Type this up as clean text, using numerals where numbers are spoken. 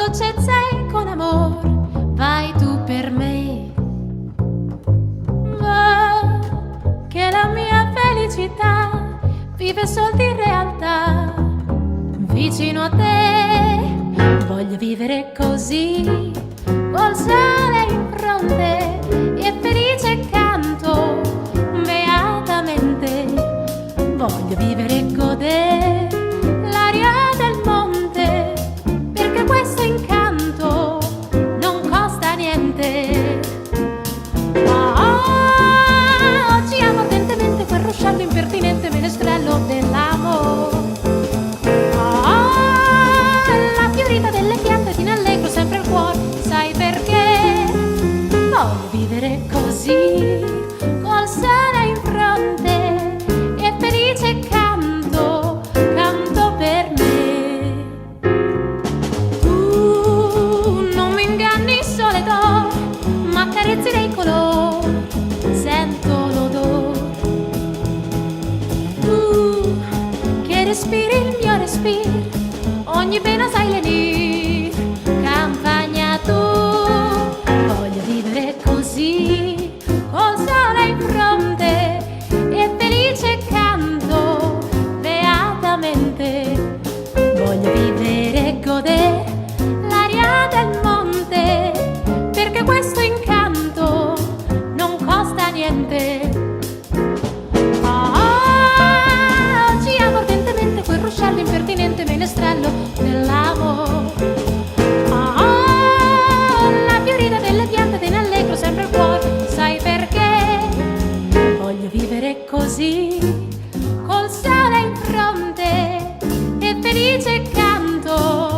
dolcezza e con amor vai tu per me. Va, che la mia felicità vive sol di realtà. Vicino a te voglio vivere così, col sole in fronte e felice canto beatamente. Voglio vivere e godere l'aria del monte, perché questo incanto non costa niente. Oggi amo ardentemente quel ruscello impertinente menestrello dell'amore. La fiorita delle piante ti ne allegro sempre il cuore, sai perché? Voglio vivere così, col sole in fronte e felice canto, canto per me. Tu non mi inganni sole d'oro, ma carezzi dei colori, sento l'odore. Tu che respiri il mio respiro, ogni pena sai lenire, campagna tu. Voglio vivere così, col sole in fronte e felice canto beatamente. Voglio vivere e godere l'aria del monte, perché questo incanto non costa niente. Oggi amo ardentemente quel ruscello impertinente menestrello dell'amore. La fiorita delle piante te ne allegro sempre il cuore, sai perché? Voglio vivere così, col sole in fronte e felice canto